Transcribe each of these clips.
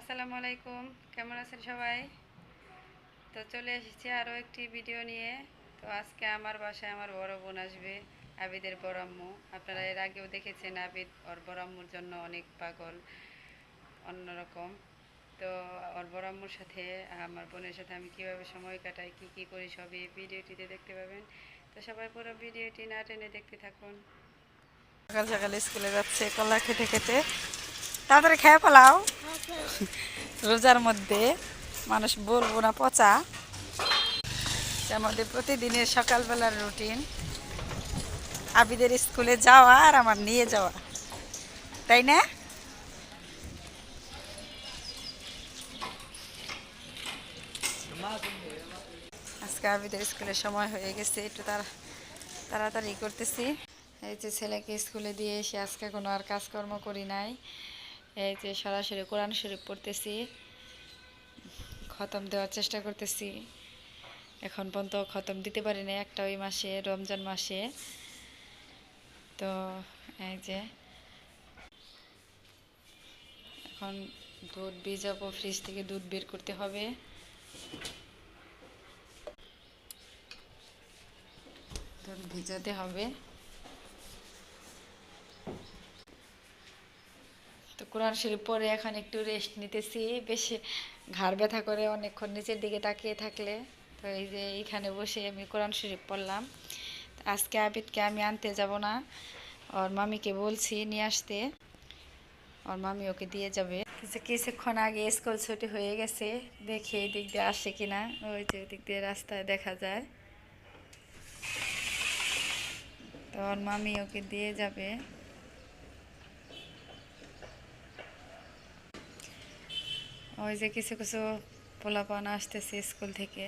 আসসালামু আলাইকুম, কেমন আছেন সবাই? তো চলে এসেছি আরও একটি ভিডিও নিয়ে। তো আজকে আমার বাসায় আমার বড় বোন আসবে, আবিদের বড় আম্মু। আপনারা এর আগেও দেখেছেন আবিদ ওর বড় আম্মুর জন্য অনেক পাগল, অন্যরকম। তো ওর বড় আম্মুর সাথে আমার বোনের সাথে আমি কীভাবে সময় কাটাই, কী কী করি, সবই ভিডিওটিতে দেখতে পাবেন। তো সবাই পুরো ভিডিওটি না টেনে দেখতে থাকুন। সকাল সকাল স্কুলে যাচ্ছে কলা খেতে খেতে। তাড়াতাড়ি খেয়ে ফেলাও, রোজার মধ্যে মানুষ বলবো না পচা। আমাদের প্রতিদিনের সকালবেলার রুটিন আবিদের স্কুলে যাওয়া আর আমার নিয়ে যাওয়া, তাই না? আজকে আবিদের স্কুলের সময় হয়ে গেছে, একটু তাড়াতাড়ি করতেছি। এই যে ছেলেকে স্কুলে দিয়ে এসে আজকে কোনো আর কাজকর্ম করি নাই। এই যে সরাসরি কোরআন শরীফ পড়তেছি, খতম দেওয়ার চেষ্টা করতেছি। এখন পর্যন্ত খতম দিতে পারি না একটা, ওই মাসে রমজান মাসে। তো এই যে এখন দুধ ভিজাবো, ফ্রিজ থেকে দুধ বের করতে হবে। দুধ ভিজাতে হবে। তো কোরআন শরীফ পরে এখন একটু রেস্ট নিতেছি, বেশি ঘাড় ব্যথা করে অনেকক্ষণ নিচের দিকে তাকিয়ে থাকলে। তো এই যে এইখানে বসে আমি কোরআন শরীফ পড়লাম। আজকে আবিদকে আমি আনতে যাব না, ওর মামিকে বলছি নিয়ে আসতে, ওর মামি ওকে দিয়ে যাবে। কিছুক্ষণ আগে স্কুল ছুটি হয়ে গেছে, দেখি এই দিক দিয়ে আসে কিনা। ওই যে দিক দিয়ে রাস্তায় দেখা যায়। তো ওর মামি ওকে দিয়ে যাবে। ওই যে কিছু কিছু পোলাপান আসতেছে স্কুল থেকে।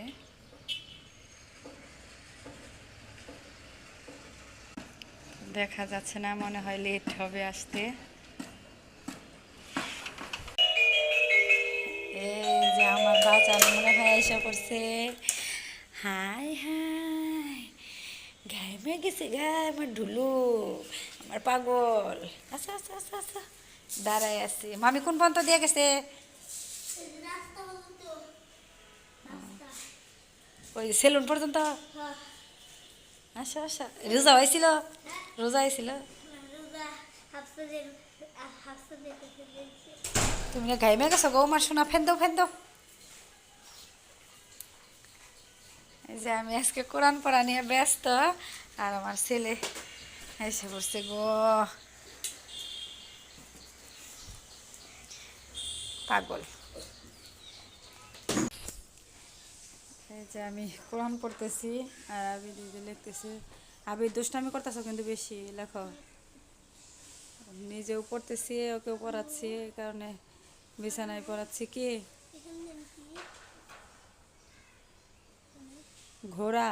দেখা যাচ্ছে না, মনে হয় লেট হবে আসতে। এই যে আমার বাচ্চা মনে হয় এসে পড়ছে। হাই হাই, ঘামে গেছে গায়ে আমার ঢুলু, আমার পাগল। আচ্ছা আচ্ছা আচ্ছা আচ্ছা, দাঁড়াই আছে। মামি কোন পর্যন্ত দিয়ে গেছে? ওই সেলুন পর্যন্ত। আচ্ছা আচ্ছা, রোজা হয়েছিল? রোজা হয়েছিল? তুমি না ঘাইমে গেছো গো আমার সোনা, ফেন দাও ফেন দাও। এই যে আমি আজকে কোরআন পড়া নিয়ে ব্যস্ত, আর আমার ছেলে এসে পড়ছে গো, পাগল। এই যে আমি কোরআন পড়তেছি আর আবি দিদি লিখতেছি। আবি দুষ্টামি করতেছো কিন্তু বেশি, লেখো। নিজেও পড়তেছি, ওকেও পড়াচ্ছি, এই কারণে বিছানায় পড়াচ্ছি। কি ঘোড়া?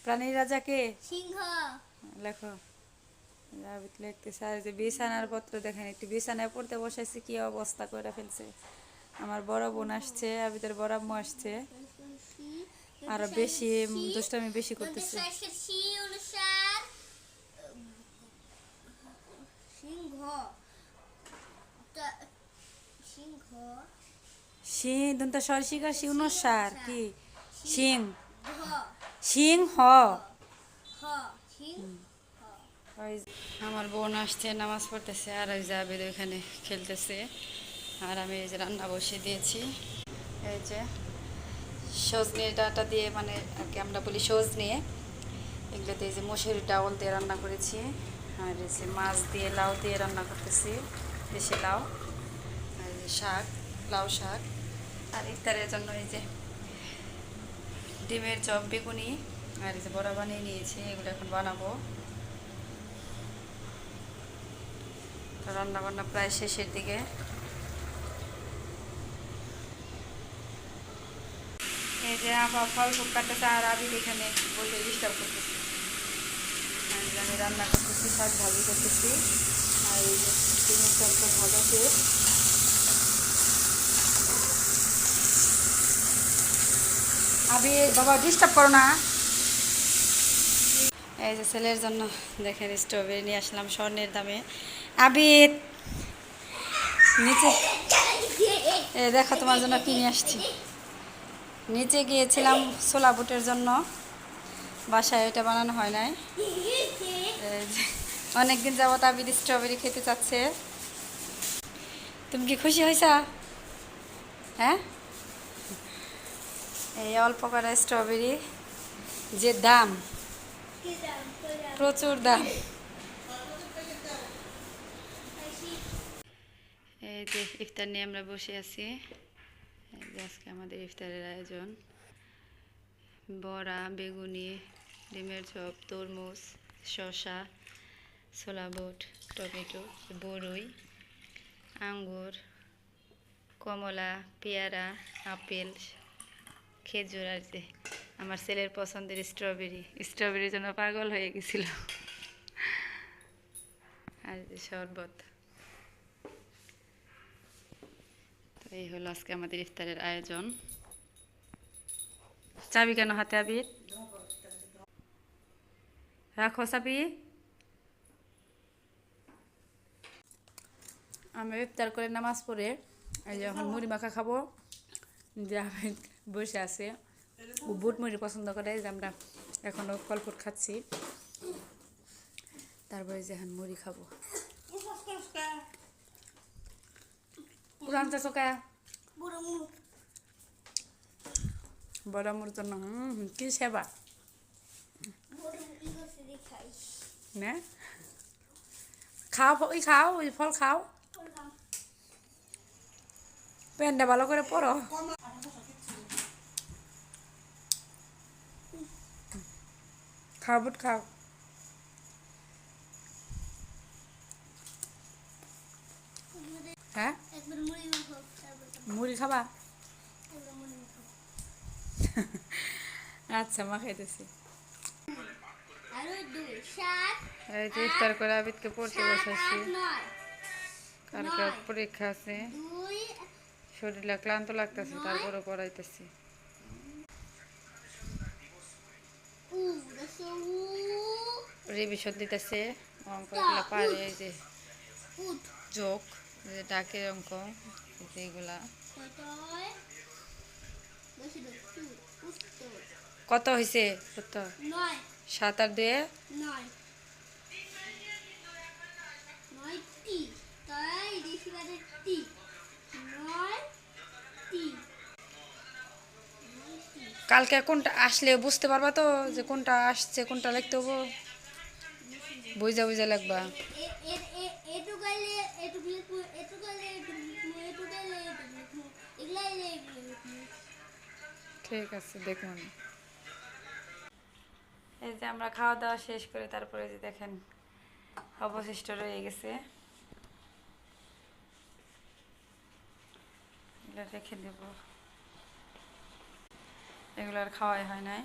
প্রাণীর রাজা কে? সিংহ। লেখো। আবিদ লিখতেছে। আর যে বিছানার পত্র দেখেন, একটু বিছানায় পড়তে বসেছি, কি অবস্থা করে ফেলছে। আমার বড় বোন আসছে, আবিদের বড় আম্মু আসছে, আরো বেশি দুষ্টামি বেশি করতেছে। সিংহ দন্ত সরসিকা সিংহসার কি? সিং সিংহ। ওই আমার বোন আসছে, নামাজ পড়তেছে, আর ওই জাবেদ ওইখানে খেলতেছে। আর আমি এই যে রান্না বসিয়ে দিয়েছি। এই যে সজনে ডাঁটা দিয়ে, মানে আর কি আমরা বলি সজনে, এগুলোতে এই যে মসুরি ডাউল দিয়ে রান্না করেছি। আর এই যে মাছ দিয়ে, লাউ দিয়ে রান্না করতেছি, দেশি লাউ। আর এই যে শাক, লাউ শাক। আর ইফতারের জন্য এই যে ডিমের চপ, বেগুনি, আর এই যে বড়া বানিয়ে নিয়েছি, এগুলো এখন বানাবো। তো রান্না বান্না প্রায় শেষের দিকে। এই যে আমার ফল ফুল কাটতেছে, আর আমি এখানে বসে ডিস্টার্ব করতেছি। আমি রান্না করতেছি, শাক ভাজি করতেছি, আর এই যে ডিমের চপটা ভাজা শেষ। আবি বাবা ডিস্টার্ব করো না। এই যে ছেলের জন্য দেখেন স্ট্রবেরি নিয়ে আসলাম স্বর্ণের দামে। আবিদ নিচে দেখো তোমার জন্য কিনে আসছি। নিচে গিয়েছিলাম ছোলা বুটের জন্য, বাসায় এটা বানানো হয় নাই। অনেকদিন যাবত আবির স্ট্রবেরি খেতে চাচ্ছে। তুমি কি খুশি হয়েছা? হ্যাঁ, এই অল্প করে স্ট্রবেরি, যে দাম, প্রচুর দাম। এই যে ইফতার নিয়ে আমরা বসে আছি। এই যে আজকে আমাদের ইফতারের আয়োজন: বড়া, বেগুনি, ডিমের চপ, তরমুজ, শসা, ছোলা বুট, টমেটো, বরই, আঙ্গুর, কমলা, পেয়ারা, আপেল, খেজুর, আর যে আমার ছেলের পছন্দের স্ট্রবেরি। স্ট্রবেরির জন্য পাগল হয়ে গেছিল। আর যে শরবত। তো এই হলো আজকে আমাদের ইফতারের আয়োজন। চাবি কেন হাতে আবির? রাখো চাবি। আমি ইফতার করে নামাজ পড়ে এই যে এখন মুড়ি মাখা খাবো। যে আমি বসে আছে, ও বুট মুড়ি পছন্দ করে, যে আমরা এখনও ফল ফুট খাচ্ছি। তারপরে যে এখন মুড়ি খাবো। পুরান চোখা বড় মুড় জন্য কি সেবা না? খাও, ওই খাও, ওই ফল খাও, প্যান্টটা ভালো করে পরো। খাও বুট খাও। হ্যাঁ, মুড়ি খাবা? আচ্ছা, মা খাইতেছি। এই যে ইফতার করে আবিদকে পড়তে বসাচ্ছি, কালকে পরীক্ষা আছে। শরীরটা ক্লান্ত লাগতেছে, তারপরে পড়াইতেছি। রিভিশন দিতেছে, অঙ্কগুলো পারে। এই যে যোগ, যে ডাকের অঙ্ক, যেগুলা। কত হয়েছে? 7 আর 2 কালকে কোনটা আসলে বুঝতে পারবা তো, যে কোনটা আসছে, কোনটা লিখতে হবো। বুঝা বুঝা লাগবা। ঠিক আছে, দেখুন। এই যে আমরা খাওয়া দাওয়া শেষ করে তারপরে যে দেখেন অবশিষ্ট রয়ে গেছে, এগুলো রেখে দেব। এগুলো আর খাওয়াই হয় নাই।